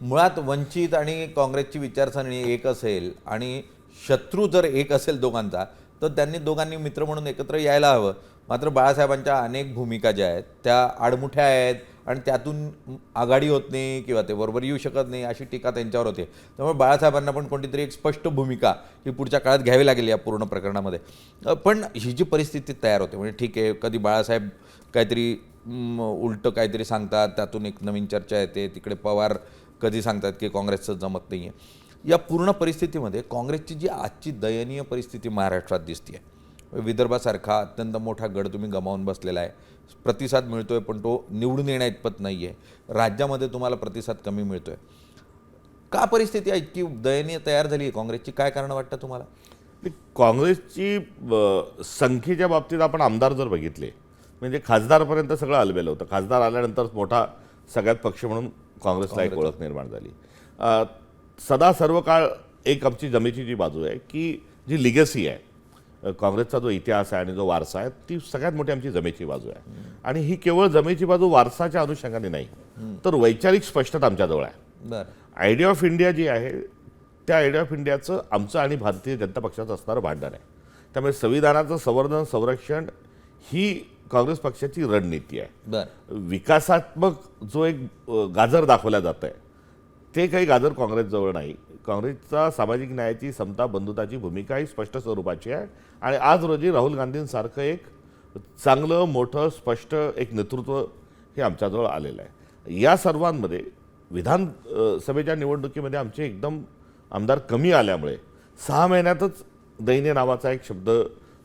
मुळात वंचित आणि काँग्रेसची विचारसरणी एक असेल आणि शत्रू जर एक असेल दोघांचा, तर त्यांनी दोघांनी मित्र म्हणून एकत्र यायला हवं. मात्र बाळासाहेबांच्या अनेक भूमिका ज्या आहेत त्या आडमुठ्या आहेत आणि त्यातून आघाडी होत नाही किंवा ते बरोबर येऊ शकत नाही अशी टीका त्यांच्यावर होते. त्यामुळे बाळासाहेबांना पण कोणतीतरी एक स्पष्ट भूमिका ही पुढच्या काळात घ्यावी लागेल या पूर्ण प्रकरणामध्ये. पण ही जी परिस्थिती तयार होते, म्हणजे ठीक आहे, कधी बाळासाहेब काहीतरी उलटं काहीतरी सांगतात, त्यातून एक नवीन चर्चा येते. तिकडे पवार कधी सांगतात की काँग्रेसचं जमत नाही आहे. या पूर्ण परिस्थितीमध्ये काँग्रेसची जी आजची दयनीय परिस्थिती महाराष्ट्रात दिसते आहे, विदर्भासारखा अत्यंत मोठा गड तुम्ही गमावून बसलेला आहे. प्रतिसाद मिळतोय पण तो निवडून येण्या इतपत नाही आहे. राज्यामध्ये तुम्हाला प्रतिसाद कमी मिळतोय. का परिस्थिती इतकी दयनीय तयार झाली आहे काँग्रेसची? काय कारण वाटतं तुम्हाला? काँग्रेसची संख्येच्या बाबतीत आपण आमदार जर बघितले, म्हणजे खासदारपर्यंत सगळं आलबेलं होतं. खासदार आल्यानंतर मोठा सगळ्यात पक्ष म्हणून काँग्रेसला एक ओळख निर्माण झाली. सदा सर्व काळ एक आमची जमेची जी बाजू आहे की जी लिगसी आहे, काँग्रेसचा जो इतिहास आहे आणि जो वारसा आहे, ती सगळ्यात मोठी आमची जमेची बाजू आहे. आणि ही केवळ जमेची बाजू वारसाच्या अनुषंगाने नाही, तर वैचारिक स्पष्टता आमच्याजवळ आहे. बरं. आयडिया ऑफ इंडिया जी आहे, त्या आयडिया ऑफ इंडियाचं आमचं आणि भारतीय जनता पक्षाचं असणारं भांडण आहे. त्यामुळे संविधानाचं संवर्धन संरक्षण ही काँग्रेस पक्षाची रणनीती आहे. बरं. विकासात्मक जो एक गाजर दाखवला जात आहे, ते काही गाजर काँग्रेसजवळ नाही. काँग्रेसचा सामाजिक न्यायाची, समता, बंधुताची भूमिका ही स्पष्ट स्वरूपाची आहे. आणि आज रोजी राहुल गांधींसारखं एक चांगलं, मोठं, स्पष्ट एक नेतृत्व हे आमच्याजवळ आलेलं आहे. या सर्वांमध्ये विधानसभेच्या निवडणुकीमध्ये आमचे एकदम आमदार कमी आल्यामुळे 6 महिन्यातच दैन्य नावाचा एक शब्द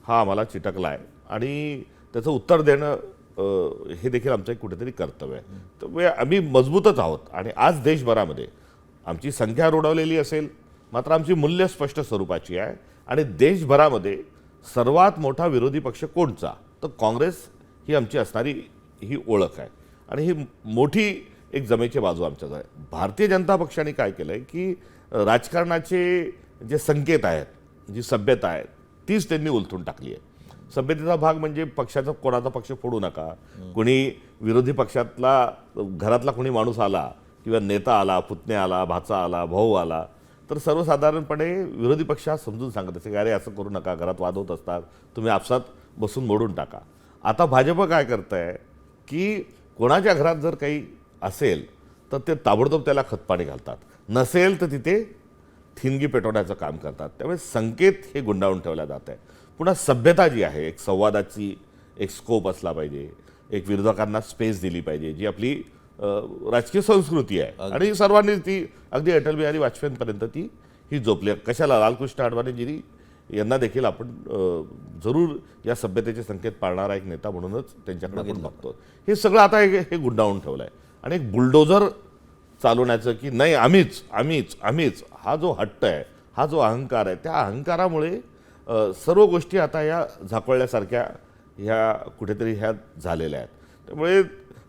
हा आम्हाला चिटकला आहे आणि त्याचं उत्तर देणं हे देखील आमचं एक कुठेतरी कर्तव्य आहे. त्यामुळे आम्ही मजबूतच आहोत. आणि आज देशभरामध्ये आमची संख्या रोडवलेली असेल, मात्र आमची मूल्य स्पष्ट स्वरूपाची आहे. आणि देशभरामध्ये सर्वात मोठा विरोधी पक्ष कोणचा, तर काँग्रेस ही आमची असणारी ही ओळख आहे. आणि ही मोठी एक जमेची बाजू आमच्याजवळ आहे. भारतीय जनता पक्षाने काय केलं आहे की राजकारणाचे जे संकेत आहेत, जी सभ्यता आहे, तीच त्यांनी उलथून टाकली आहे. सभ्यतेचा भाग म्हणजे पक्षाचा कोणाचा पक्ष फोडू नका. कोणी विरोधी पक्षातला घरातला कोणी माणूस आला किंवा नेता आला, पुतण्या आला, भाचा आला, भाऊ आला, तर सर्वसाधारणपणे विरोधी पक्ष समजून सांगत असे की अरे असं करू नका, घरात वाद होत असतात, तुम्ही आपसात बसून मोडून टाका. आता भाजप काय करत आहे की कोणाच्या घरात जर काही असेल तर ते ताबडतोब त्याला खतपाणी घालतात, नसेल तर तिथे ठिणगी पेटवण्याचं काम करतात. त्यामुळे संकेत हे गुंडाळून ठेवल्या जात आहे. पुन्हा सभ्यता जी आहे, एक संवादाची एक स्कोप असला पाहिजे, एक विरोधकांना स्पेस दिली पाहिजे, जी आपली राजकीय संस्कृती आहे. आणि सर्वांनी ती अगदी अटल बिहारी वाजपेयींपर्यंत ही जोपली. कशाला लालकृष्ण अडवाणीजी यांना देखील आपण जरूर या सभ्यतेचे संकेत पाळणारा एक नेता म्हणूनच त्यांच्याकडे आपण बघतो. हे सगळं आता हे गुंडाळून ठेवलं आहे. आणि एक बुलडोझर चालवण्याचं की नाही आम्हीच आम्हीच आम्हीच, हा जो हट्ट आहे, हा जो अहंकार आहे, त्या अहंकारामुळे सर्व गोष्टी आता या झाकोळल्यासारख्या ह्या कुठेतरी ह्या झालेल्या आहेत. त्यामुळे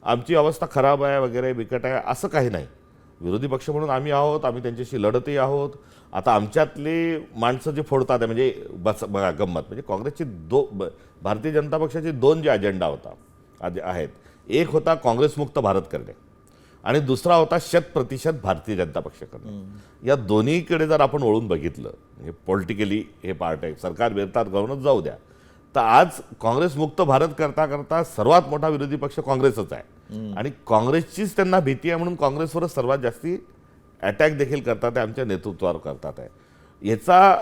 आमची अवस्था खराब आहे वगैरे, बिकट आहे असं काही नाही. विरोधी पक्ष म्हणून आम्ही आहोत, आम्ही त्यांच्याशी लढतही आहोत. आता आमच्यातले माणसं जे फोडतात आहे, म्हणजे बघा गंमत, म्हणजे काँग्रेसची भारतीय जनता पक्षाचे 2 जे अजेंडा होता आहेत, एक होता काँग्रेसमुक्त भारत करणे आणि दुसरा होता 100% भारतीय जनता पक्ष करणे. या दोन्हीकडे जर आपण वळून बघितलं, म्हणजे पॉलिटिकली हे पार्ट आहे, सरकार विरोधात गव्हर्नन्स जाऊ द्या, तर आज काँग्रेसमुक्त भारत करता करता सर्वात मोठा विरोधी पक्ष काँग्रेसच आहे. आणि काँग्रेसचीच त्यांना भीती आहे म्हणून काँग्रेसवरच सर्वात जास्ती अटॅक देखील करतात आहे, आमच्या नेतृत्वावर करतात आहे. याचा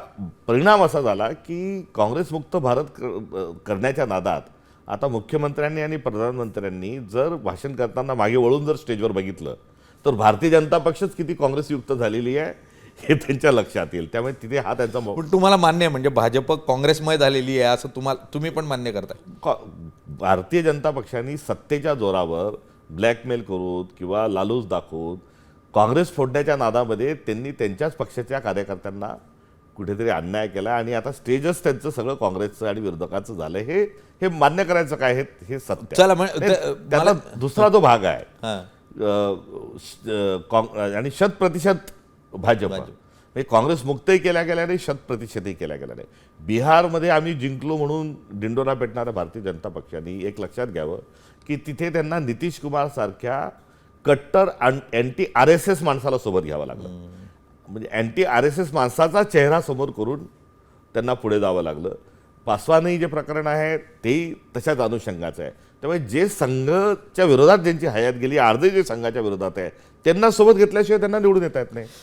परिणाम असा झाला की काँग्रेसमुक्त भारत करण्याच्या नादात आता मुख्यमंत्र्यांनी आणि प्रधानमंत्र्यांनी जर भाषण करताना मागे वळून जर स्टेजवर बघितलं तर भारतीय जनता पक्षच किती काँग्रेसयुक्त झालेली आहे हे त्यांच्या लक्षात येईल. त्यामुळे तिथे हा त्यांचा पण तुम्हाला मान्य आहे म्हणजे भाजप काँग्रेसमय झालेली आहे असं तुम्ही पण मान्य करताय? भारतीय जनता पक्षाने सत्तेच्या जोरावर ब्लॅकमेल करून किंवा लालूच दाखवून काँग्रेस फोडण्याच्या नादामध्ये त्यांनी त्यांच्याच पक्षाच्या कार्यकर्त्यांना कुठेतरी अन्याय केला. आणि आता स्टेजच त्यांचं सगळं काँग्रेसचं आणि विरोधकाचं झालं. हे मान्य करायचं काय हे सत्य. चला त्याला दुसरा जो भाग आहे आणि 100% भाजप, म्हणजे काँग्रेस मुक्तही केल्या गेल्या नाही, 100%ही केल्या गेल्या नाही. बिहारमध्ये आम्ही जिंकलो म्हणून दिंडोरा पेटणाऱ्या भारतीय जनता पक्षाने एक लक्षात घ्यावं की तिथे त्यांना नितीश कुमार सारख्या कट्टर अँटी RSS माणसाला सोबत घ्यावं लागलं. म्हणजे अँटी RSS माणसाचा चेहरा समोर करून त्यांना पुढे जावं लागलं. पासवानही जे प्रकरण आहे तेही तशाच अनुषंगाचं आहे. त्यामुळे जे संघाच्या विरोधात ज्यांची हयात गेली, अर्धे जे संघाच्या विरोधात आहे त्यांना सोबत घेतल्याशिवाय त्यांना निवडून येता येत नाही.